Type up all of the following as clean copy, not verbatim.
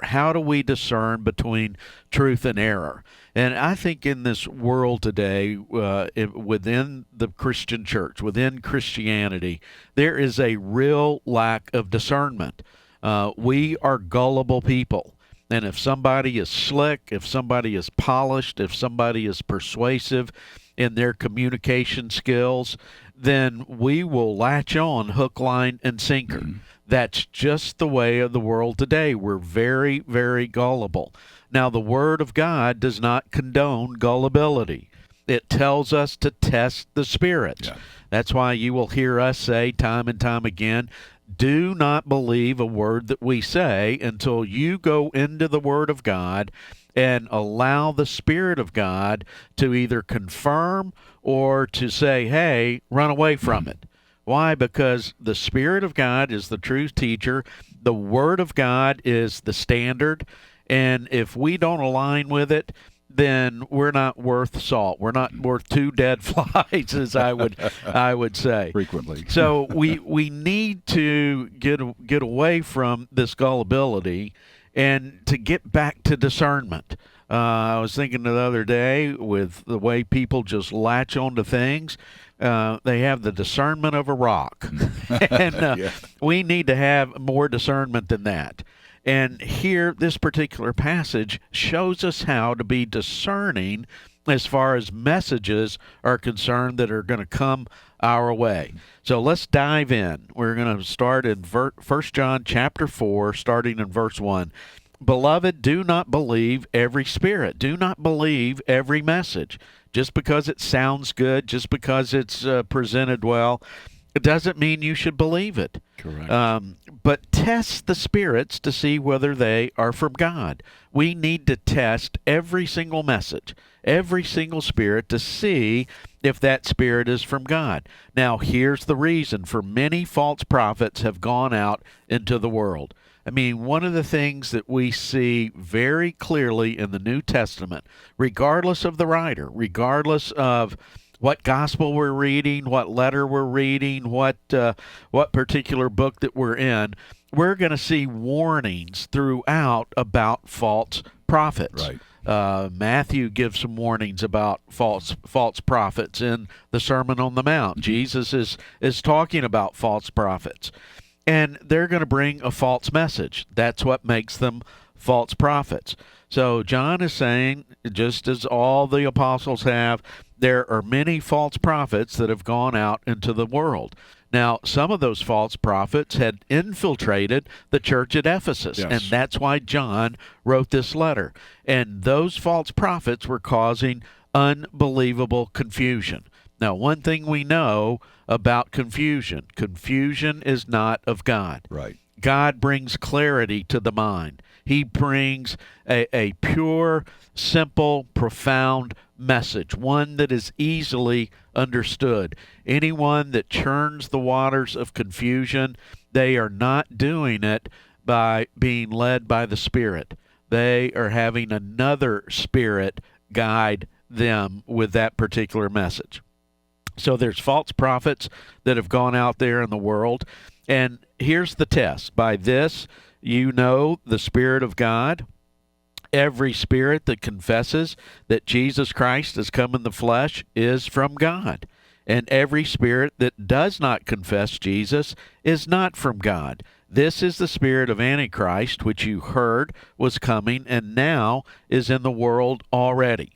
How do we discern between truth and error? And I think in this world today, within the Christian church, within Christianity, there is a real lack of discernment. We are gullible people. And if somebody is slick, if somebody is polished, if somebody is persuasive in their communication skills, then we will latch on hook, line, and sinker. That's just the way of the world today. We're very, very gullible. Now, the Word of God does not condone gullibility. It tells us to test the spirits. Yeah. That's why you will hear us say time and time again, do not believe a word that we say until you go into the Word of God and allow the Spirit of God to either confirm or to say, hey, run away from it. Why? Because the Spirit of God is the true teacher. The Word of God is the standard. And if we don't align with it, then we're not worth salt. We're not worth two dead flies, as I would say. Frequently. So we need to get away from this gullibility and to get back to discernment. I was thinking the other day with the way people just latch onto things. They have the discernment of a rock. And Yeah. we need to have more discernment than that. And here, this particular passage shows us how to be discerning as far as messages are concerned that are going to come our way. So let's dive in. We're going to start in 1 John chapter 4, starting in verse 1. Beloved, do not believe every spirit. Do not believe every message. Just because it sounds good, just because it's presented well, it doesn't mean you should believe it. Correct. But test the spirits to see whether they are from God. We need to test every single message, every single spirit to see if that spirit is from God. Now, here's the reason for many false prophets have gone out into the world. I mean, one of the things that we see very clearly in the New Testament, regardless of the writer, regardless of what gospel we're reading, what letter we're reading, what particular book that we're in, we're going to see warnings throughout about false prophets. Right. Matthew gives some warnings about false prophets in the Sermon on the Mount. Jesus is talking about false prophets. And they're going to bring a false message. That's what makes them false prophets. So John is saying, just as all the apostles have, there are many false prophets that have gone out into the world. Now, some of those false prophets had infiltrated the church at Ephesus, Yes. and that's why John wrote this letter. And those false prophets were causing unbelievable confusion. Now, one thing we know about confusion is not of God. Right. God brings clarity to the mind. He brings a pure, simple, profound message, one that is easily understood. Anyone that churns the waters of confusion, they are not doing it by being led by the Spirit. They are having another spirit guide them with that particular message. So there's false prophets that have gone out there in the world. And here's the test. By this, you know the Spirit of God. Every spirit that confesses that Jesus Christ has come in the flesh is from God. And every spirit that does not confess Jesus is not from God. This is the spirit of Antichrist, which you heard was coming and now is in the world already.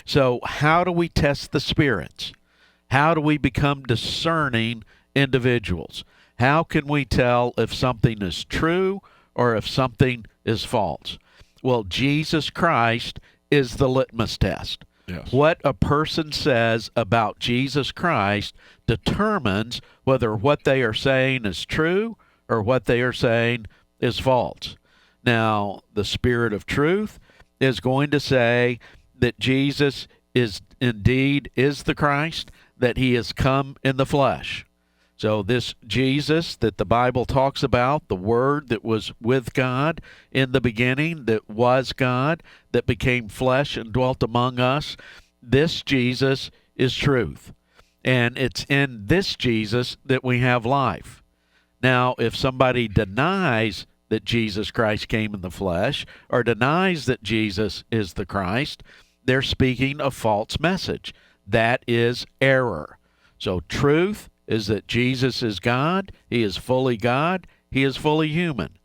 So how do we test the spirits? How do we become discerning individuals? How can we tell if something is true or if something is false? Well, Jesus Christ is the litmus test. Yes. What a person says about Jesus Christ determines whether what they are saying is true or what they are saying is false. Now, the Spirit of truth is going to say that Jesus is indeed is the Christ, that he has come in the flesh. So this Jesus that the Bible talks about, the Word that was with God in the beginning, that was God, that became flesh and dwelt among us, this Jesus is truth. And it's in this Jesus that we have life. Now, if somebody denies that Jesus Christ came in the flesh or denies that Jesus is the Christ, they're speaking a false message. That is error. So truth is that Jesus is God, he is fully God, he is fully human,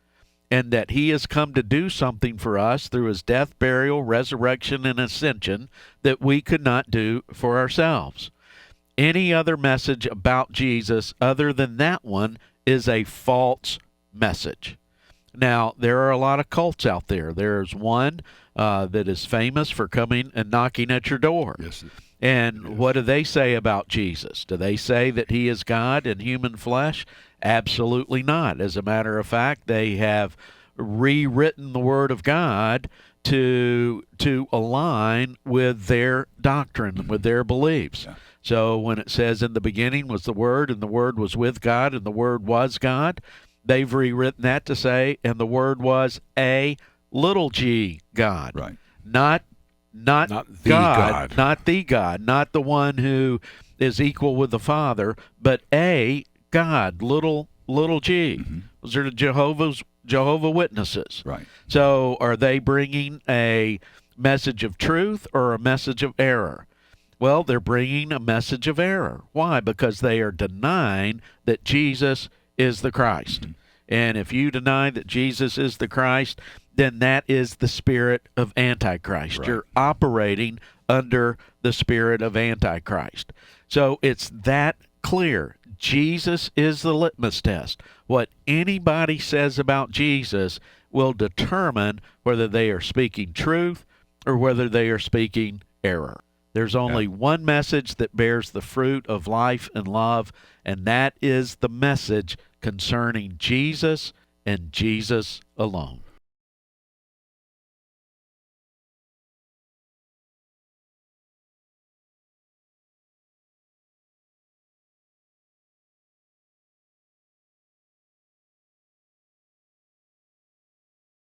and that he has come to do something for us through his death, burial, resurrection, and ascension that we could not do for ourselves. Any other message about Jesus other than that one is a false message. Now, there are a lot of cults out there. There's one that is famous for coming and knocking at your door. Yes. And what do they say about Jesus? Do they say that he is God in human flesh? Absolutely not. As a matter of fact, they have rewritten the Word of God to align with their doctrine, with their beliefs. Yeah. So when it says in the beginning was the Word, and the Word was with God, and the Word was God, they've rewritten that to say, and the Word was a little g God. Right. Not the God, not the God, not the one who is equal with the Father, but a God, little g. Mm-hmm. Those are the Jehovah Witnesses. Right. So are they bringing a message of truth or a message of error? Well, they're bringing a message of error. Why? Because they are denying that Jesus is the Christ. Mm-hmm. And if you deny that Jesus is the Christ, then that is the spirit of Antichrist. Right. You're operating under the spirit of Antichrist. So it's that clear. Jesus is the litmus test. What anybody says about Jesus will determine whether they are speaking truth or whether they are speaking error. There's only one message that bears the fruit of life and love, and that is the message concerning Jesus and Jesus alone.